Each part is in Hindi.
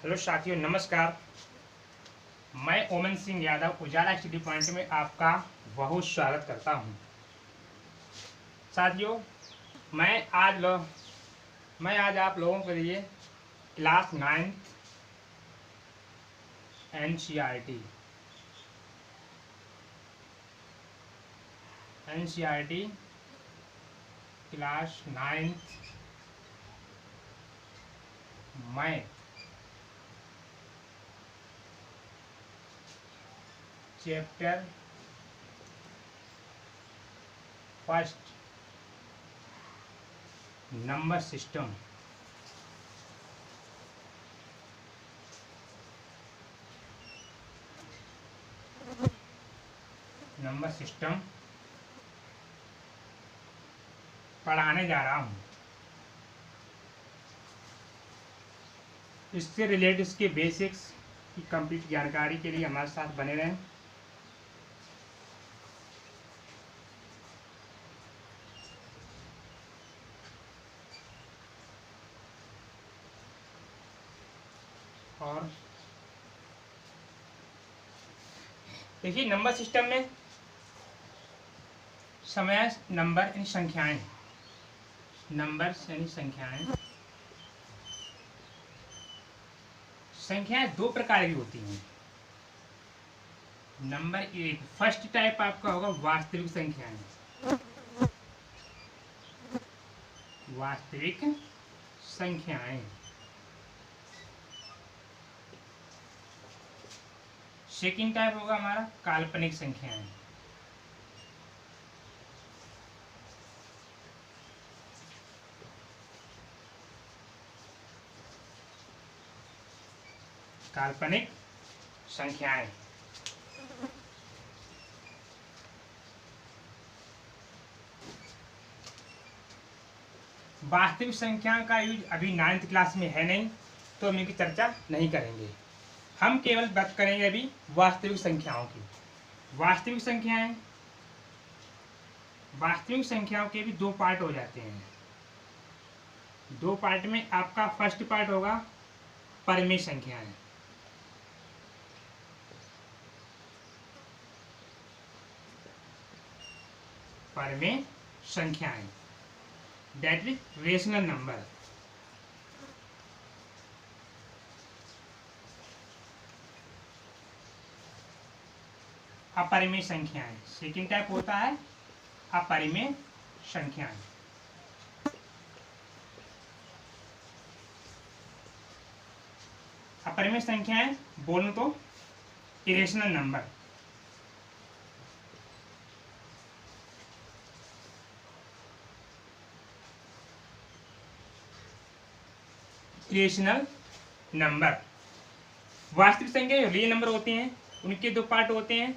हेलो साथियों, नमस्कार। मैं ओमन सिंह यादव उजाला स्टडी पॉइंट में आपका बहुत स्वागत करता हूं। साथियों, मैं आज आप लोगों के लिए class 9 NCERT class 9 math chapter first number system पढ़ाने जा रहा हूं। इससे रिलेटेड इसके बेसिक्स की कंप्लीट जानकारी के लिए हमारे साथ बने रहें। और देखिए, नंबर सिस्टम में समय नंबर यानी संख्याएं, नंबर्स यानी संख्याएं दो प्रकार की होती हैं। नंबर एक, फर्स्ट टाइप आपका होगा वास्तविक संख्याएं। वास्तविक संख्याएं। सेकंड टाइप होगा हमारा काल्पनिक संख्याएं। काल्पनिक संख्याएं। वास्तविक संख्या का यूज अभी 9th क्लास में है नहीं, तो हम इनकी चर्चा नहीं करेंगे। हम केवल बात करेंगे अभी वास्तविक संख्याओं की। वास्तविक संख्याओं के भी दो पार्ट हो जाते हैं। दो पार्ट में आपका फर्स्ट पार्ट होगा परिमेय संख्याएं। परिमेय संख्याएं दैट इज रेशनल नंबर। अपरिमेय संख्याएं सेकंड टाइप होता है। अपरिमेय संख्याएं। अपरिमेय संख्याएं बोलूं तो इरेशनल नंबर। Irrational number. वास्तविक संख्या जो रियल नंबर होते हैं उनके दो पार्ट होते हैं,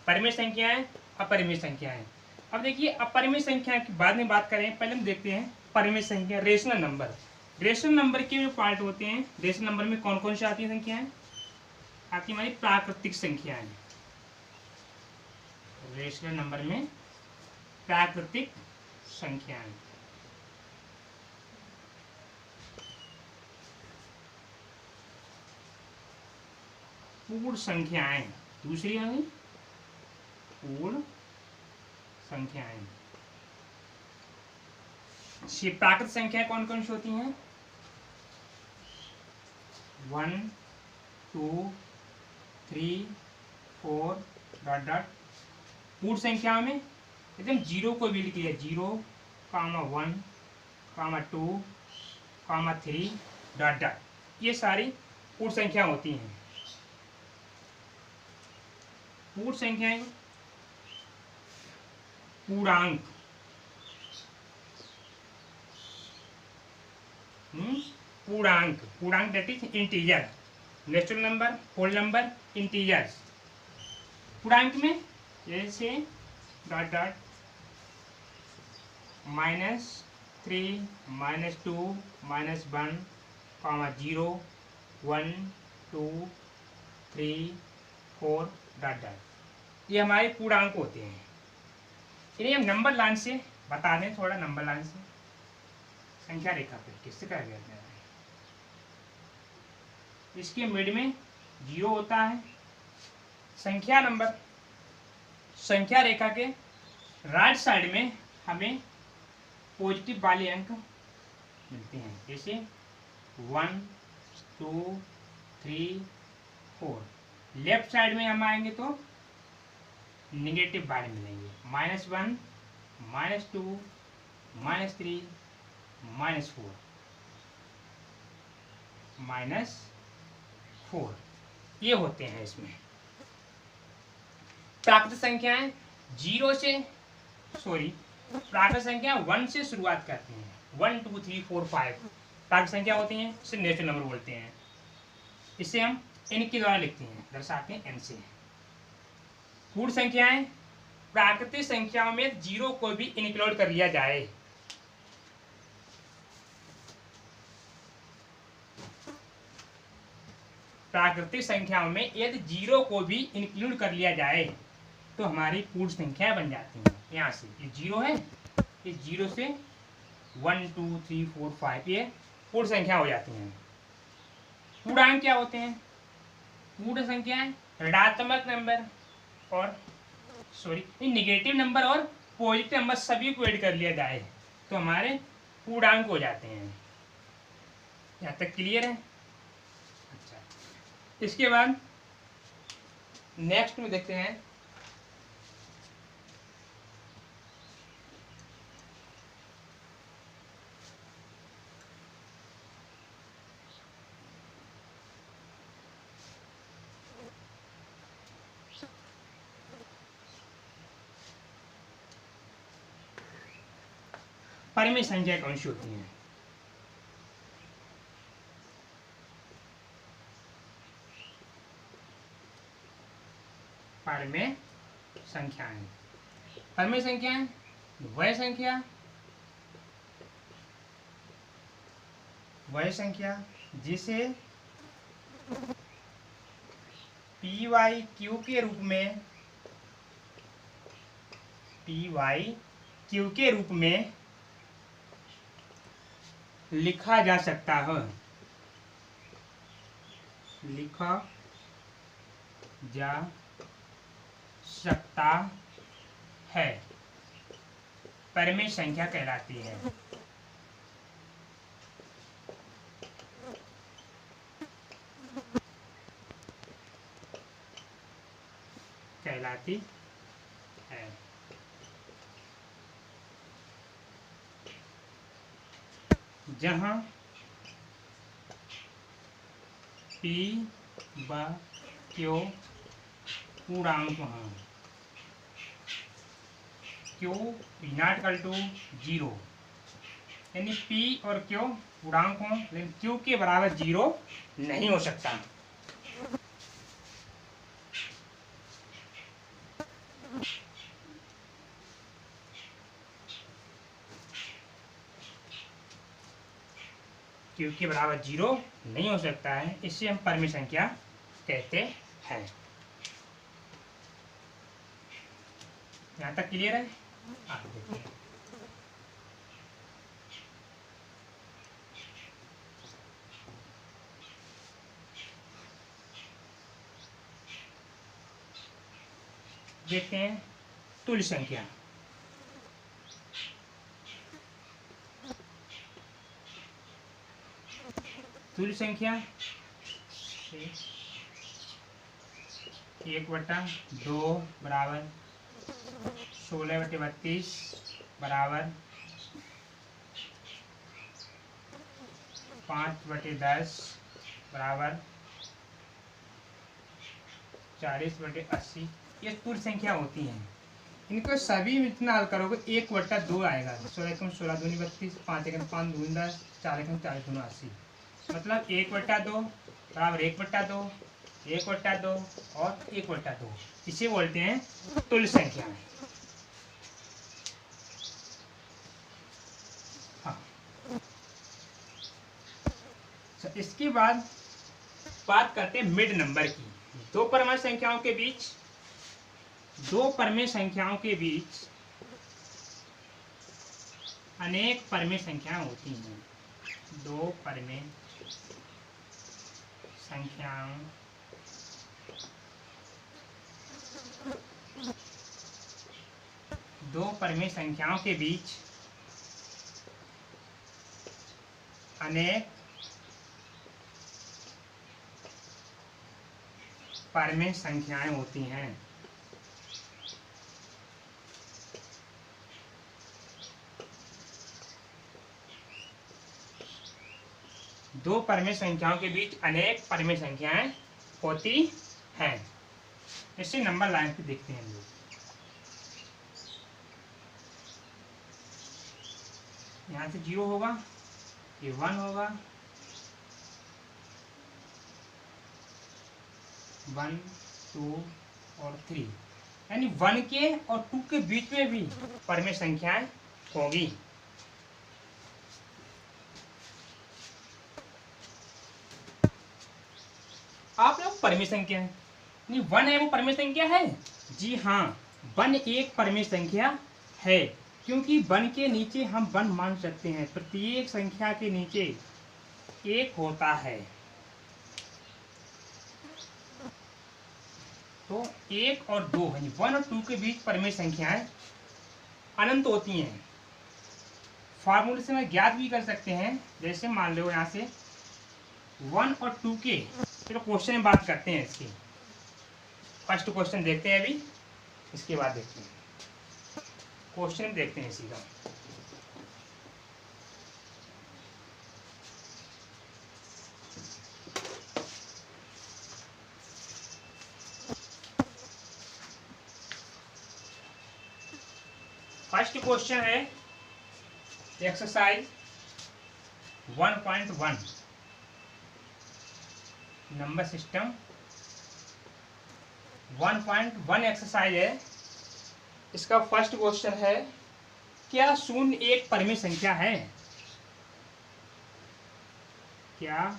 परिमेय संख्याएं, अपरिमेय संख्याएं। अब देखिए, अपरिमेय संख्या की बाद में बात करें, पहले हम देखते हैं परिमेय संख्या, रेशनल नंबर। रेशनल नंबर के जो पार्ट होते हैं, रेशनल नंबर में कौन कौन सी आती है संख्याएं? आती हमारी प्राकृतिक संख्याएं। रेशनल नंबर में प्राकृतिक संख्याएं। पूर्ण संख्याएं दूसरी आ गई, पूर्ण संख्याएं। प्राकृतिक संख्याएं कौन कौन सी होती हैं? 1 2 3 4 डॉट डॉट। पूर्ण संख्या में एकदम जीरो को भी लिख लिया, 0, 1, 2, 3 डॉट डॉट। ये सारी पूर्ण संख्या होती हैं। पूर्ण संख्याएं पूर्णांक, पूर्णांक that is integer. Natural number, whole number, integers. पूर्णांक में जैसे डॉट डॉट -3, -2, -1, 0, 1, 2, 3, 4 डॉट डॉट। ये हमारे पूर्णांक होते हैं। इन्हें हम नंबर लाइन से बता दें, थोड़ा नंबर लाइन से संख्या रेखा पे किससे कर दिया? इसके मिड में 0 होता है। संख्या नंबर, संख्या रेखा के राइट साइड में हमें पॉजिटिव वाले अंक मिलते हैं, जैसे 1 2 3 4। लेफ्ट साइड में हम आएंगे तो निगेटिव वाले मिलेंगे, -1 -2 -3 -4 -4, ये होते हैं इसमें। प्राकृत संख्याएं 0 से, प्राकृत संख्या 1 से शुरुआत करते हैं। 1 2 3 4 5 प्राकृत संख्या होती हैं, इसे नेचुरल नंबर बोलते हैं। इसे हम n के द्वारा लिखते हैं, दर्शाते हैं n से। पूर्ण संख्याएं, प्राकृतिक संख्याओं में 0 को भी इंक्लूड कर लिया जाए। प्राकृतिक संख्याओं में यदि 0 को भी इंक्लूड कर लिया जाए तो हमारी पूर्ण संख्या बन जाती हैं। यहाँ से ये 0 है, ये 0 से 1 2 3 4 5 ये पूर्ण संख्या हो जाती हैं। पूर्णांक क्या होते हैं? पूर्ण संख्याएं ऋणात्मक नंबर और निगेटिव नंबर और पॉजिटिव नंबर सभी को ऐड कर लिया जाए तो हमारे पूर्णांक हो जाते हैं। यहाँ तक क्लियर है? अच्छा, इसके बाद नेक्स्ट में देखते हैं परिमेय संख्या कौन सी होती हैं। परिमेय संख्याएं, परिमेय संख्याएं वह संख्या जिसे PYQ के रूप में लिखा जा सकता है, परिमेय संख्या कहलाती है। जहां P व Q पूर्णांक हैं, Q ≠ 0, यानी P और Q पूर्णांक हों लेकिन Q के बराबर 0 नहीं हो सकता। Q के बराबर 0 नहीं हो सकता है, इससे हम परिमेय संख्या कहते हैं। यहाँ तक क्लियर है? आगे देखते हैं। देखते हैं तुल्य संख्या। तुल्य संख्या 1/2 बराबर 16/32 बराबर 5/10 बराबर 40/80। ये तुल्य संख्या होती हैं। इनको सभी में इतना हल करोगे 1/2 आएगा। 16 16 दूनी 32, 5 1 5 दूनी 10, 4 1 4 दूनी 80, मतलब 1/2 बराबर 1/2 1/2 और 1/2, इसे बोलते हैं तुल्य संख्याएं। हाँ, इसके बाद बात करते हैं मिड नंबर की। दो परिमेय संख्याओं के बीच अनेक परिमेय संख्याएं होती हैं। दो परिमेय संख्याओं दो परिमेय संख्याओं के बीच अनेक परिमेय संख्याएं होती हैं। दो परिमेय संख्याओं के बीच अनेक परिमेय संख्याएं होती हैं। इसे नंबर लाइन पे देखते हैं हम लोग। यहाँ से 0 होगा, ये 1 होगा, 1 2 और 3, यानी 1 के और 2 के बीच में भी परिमेय संख्याएं होगी। आप लोग परिमेय संख्या है, नहीं 1 है वो परिमेय संख्या है? जी हाँ, 1 एक परिमेय संख्या है, क्योंकि 1 के नीचे हम 1 मान सकते हैं। प्रत्येक संख्या के नीचे 1 होता है, तो 1 और 2 यानी 1 और 2 के बीच परिमेय संख्याएं अनंत होती हैं। फार्मूले से मैं ज्ञात भी कर सकते हैं। जैसे मान लो यहाँ से 1 और 2 के, चलो क्वेश्चन में बात करते हैं इसकी। फर्स्ट क्वेश्चन देखते हैं अभी, इसके बाद देखते हैं क्वेश्चन, देखते हैं सीधा। फर्स्ट क्वेश्चन है एक्सरसाइज 1.1 नंबर सिस्टम 1.1 एक्सरसाइज है। इसका फर्स्ट क्वेश्चन है, क्या शून्य एक परिमेय संख्या है? क्या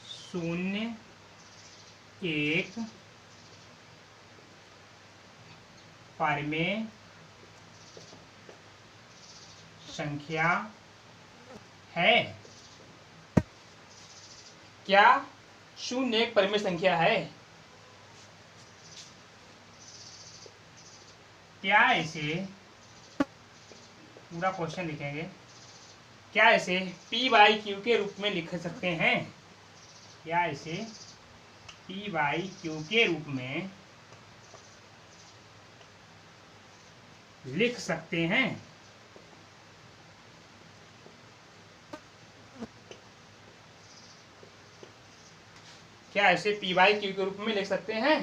शून्य एक परिमेय संख्या है? क्या शून्य एक परिमेय संख्या है? क्या इसे, पूरा क्वेश्चन लिखेंगे, क्या इसे p/q के रूप में लिख सकते हैं? क्या इसे p/q के रूप में लिख सकते हैं? क्या इसे p/q के रूप में लिख सकते हैं?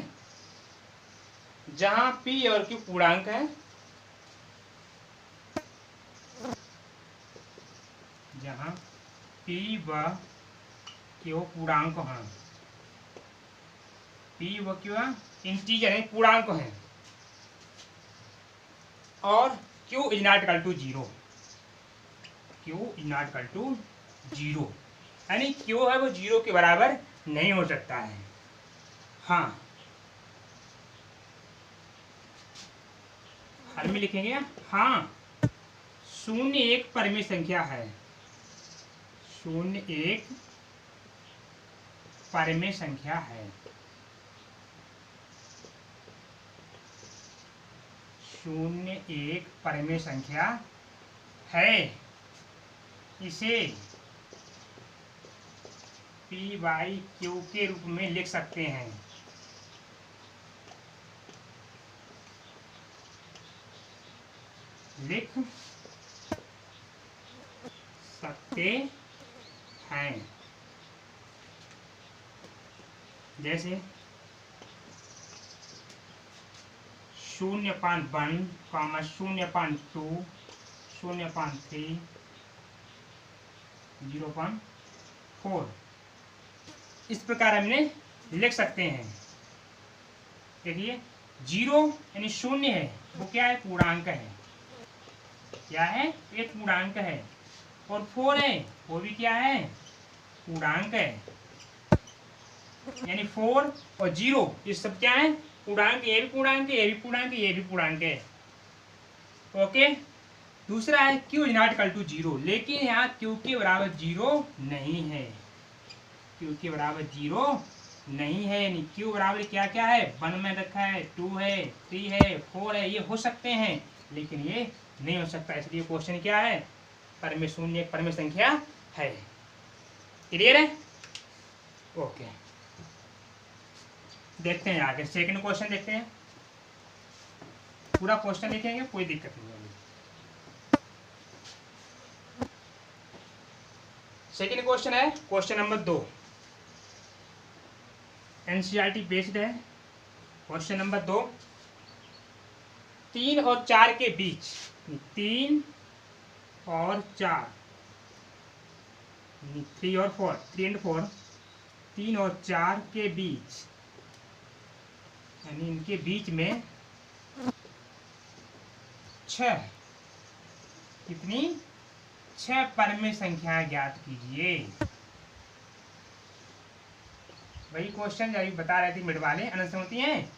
जहां p और q पूर्णांक है, जहां p व q पूर्णांक हैं, p व q इंटीजर है, पूर्णांक हैं, और q is not equal to 0, q is not equal to 0, यानी q है वो 0 के बराबर नहीं हो सकता है। हाँ, हर में लिखेंगे। हाँ, शून्य एक परिमेय संख्या है, शून्य एक परिमेय संख्या है, शून्य एक परिमेय संख्या है। इसे p/q के रूप में लिख सकते हैं। लिख सकते हैं। जैसे 0.1, 0.2, 0.3, 0.4, इस प्रकार हमने लिख सकते हैं। देखिए 0 यानी शून्य है, वो क्या है? पूर्णांक है। क्या है? एक पूर्णांक है। और 4 है, वो भी क्या है? पूर्णांक है। यानी 4 और 0 ये सब क्या है? पूर्णांक। ये भी पूर्णांक है, ये भी पूर्णांक है, ये भी पूर्णांक है। ओके, दूसरा है Q is not equal to 0, लेकिन यहाँ क्यू के बराबर 0 नहीं है, क्यू के बराबर 0 नहीं है। यानी क्यू बराबर क्या क्या है, 1 में रखा है, 2 है, 3 है, 4 है, ये हो सकते हैं लेकिन ये नहीं हो सकता। इसलिए क्वेश्चन क्या है, परमेय शून्य एक परमेय संख्या है। क्लियर है? ओके, देखते हैं आगे सेकंड क्वेश्चन देखते हैं। पूरा क्वेश्चन लिखेंगे, कोई दिक्कत नहीं होगी। सेकंड क्वेश्चन है क्वेश्चन नंबर 2, एनसीईआरटी बेस्ड है। क्वेश्चन नंबर 2, 3 और 4 के बीच, 3 और 4, 3 और 4, 3 एंड 4, 3 और 4 के बीच, यानी इनके बीच में 6, कितनी 6 परमेय संख्याएं ज्ञात कीजिए। वही क्वेश्चन जो अभी बता रहे थे मिड वाले अनंत होती हैं,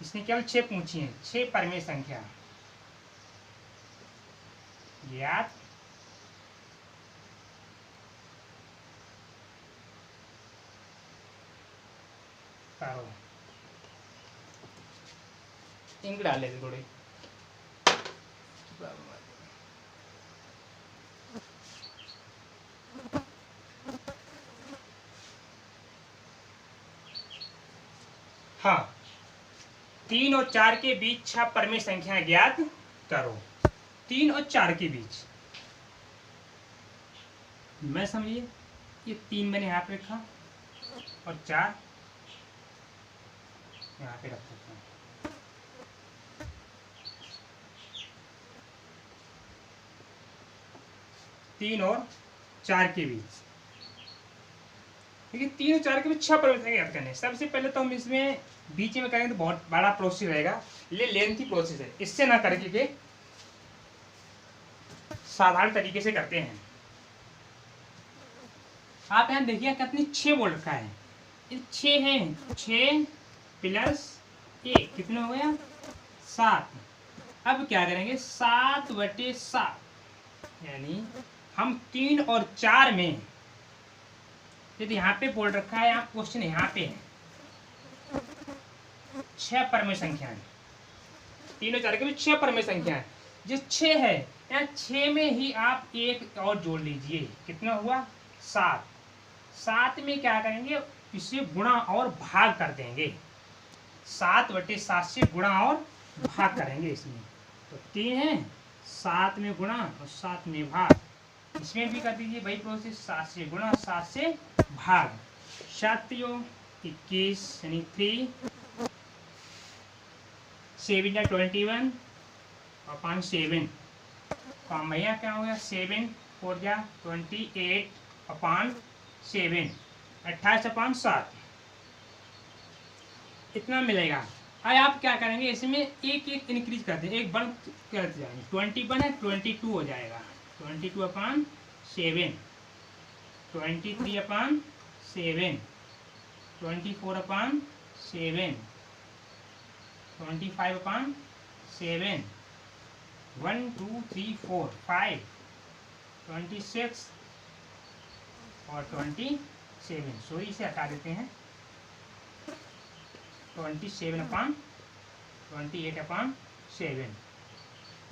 इसने केवल 6 पूछी हैं, 6 परमेय संख्या ज्ञात करो। इंक डाले थे थोड़े, हाँ, 3 और 4 के बीच 6 परमेय संख्या ज्ञात करो। 3 और 4 के बीच, मैं समझिए ये 3 मैंने यहाँ पे रखा और 4 यहाँ पे रख सकता हूँ। 3 और 4 के बीच, देखिए 3 और 4 के बीच 6 परमेय संख्या ज्ञात करने। सबसे पहले तो हम इसमें बीच में करेंगे तो बहुत बड़ा प्रोसेस रहेगा, ये लेंथी प्रोसेस है, इससे ना करके के साधारण तरीके से करते हैं। आप यहाँ देखिए कितनी 6 बोल रखा है, 6 हैं, 6 प्लस 1 कितना हो गया 7। अब क्या करेंगे 7/7, यानी हम 3 और 4 में, यदि यहाँ पे बोल रखा है, यहाँ क्वेश्चन यहाँ पे है 6 परमेय संख्याएं, 3 और 4 के बीच 6 परमेय संख्याएं, जो 6 है यहाँ 6 में ही आप एक और जोड़ लीजिए, कितना हुआ 7। 7 में क्या करेंगे, इसे गुणा और भाग कर देंगे, 7/7 से गुणा और भाग करेंगे इसमें, तो 3 है 7 में गुणा और 7 में भाग, इसमें भी कर दीजिए वही प्रोसेस, 7 से गुणा 7 से भाग, 7 21 यानी 3 7 या 21 अपॉन 7, काम भैया क्या हो गया 7 4 या 28 अपॉन 7, 28/7 इतना मिलेगा। अब आप क्या करेंगे, इसमें एक एक इंक्रीज कर दें, एक बढ़ करते जाएंगे, 21 है 22 हो जाएगा, 22/7, 23/7, 24/7, 25/7, 1 2 3 4 5, 26 और 27, सॉरी से हटा देते हैं, 27/28/7,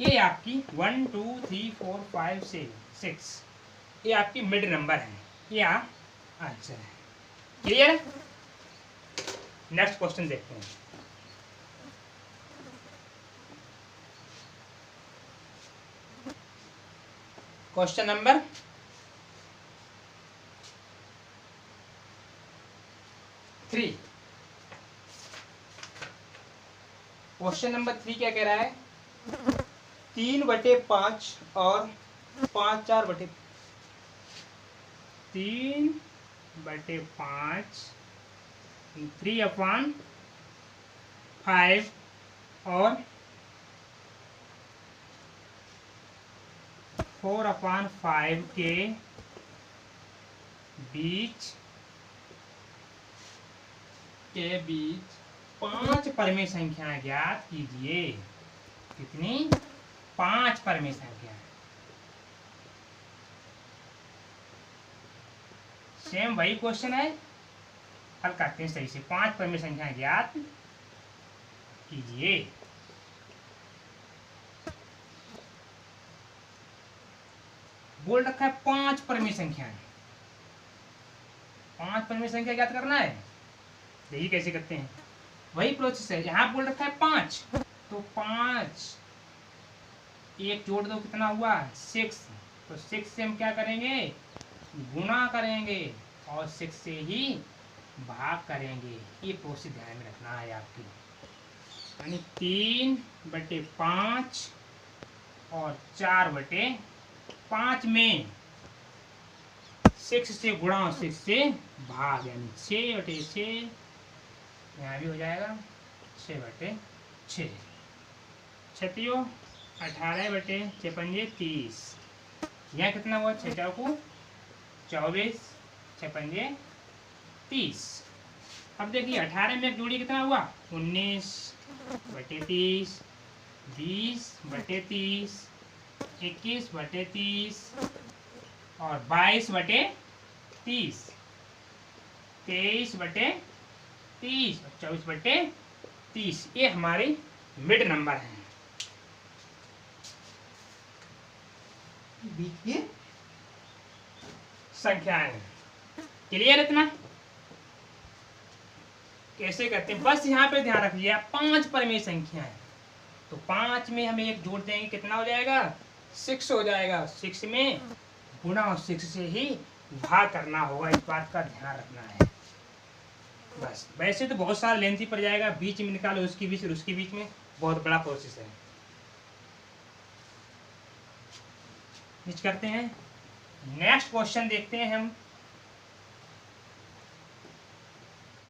ये आपकी 1 2 3 4 5 6, ये आपकी मिड नंबर है, ये अच्छा है। क्लियर? नेक्स्ट क्वेश्चन देखते हैं। क्वेश्चन नंबर 3, क्वेश्चन नंबर 3 क्या कह रहा है, 3/5 और 5/4, 3/5, 3/5 और 4/5 के बीच 5 परमेय संख्या ज्ञात कीजिए। कितनी? 5 परमेय संख्या। सेम वही क्वेश्चन है, हल करते हैं सही से। 5 परिमेय संख्या ज्ञात कीजिए। बोल रखा है 5 परिमेय संख्याएं, 5 परिमेय संख्या ज्ञात करना है। देखिए कैसे करते हैं, वही प्रोसेस है। यहाँ बोल रखा है 5, तो 5 एक जोड़ दो, कितना हुआ 6। तो 6 से हम क्या करेंगे, गुणा करेंगे और 6 से ही भाग करेंगे। ये प्रोसेस ध्यान में रखना है आपकी। यानी 3/5 और 4/5 में 6 से गुणा और 6 से भाग, यानी 6/6। यहाँ भी हो जाएगा 6/6। छतियो 18/6 यहाँ कितना हुआ, 6 चौको 24, 6 30। अब देखिए 18 में एक जोड़ी कितना हुआ, 19/30, 20/30, 21/30 और 22/30, 23/30 और 24/30। ये हमारे मिड नंबर हैं, बीच की संख्याएं। क्लियर इतना? कैसे करते हैं, बस यहाँ पे ध्यान रखिए। 5 परिमेय संख्याएं, तो 5 में हम एक जोड़ देंगे, कितना हो जाएगा, 6 हो जाएगा। 6 में गुणा और 6 से ही भाग करना होगा, इस बात का ध्यान रखना है बस। वैसे तो बहुत सारा लेंथी पड़ जाएगा, बीच में निकालो, उसके बीच और उसके बीच में, बहुत बड़ा प्रोसेस है। करते हैं नेक्स्ट क्वेश्चन देखते हैं हम।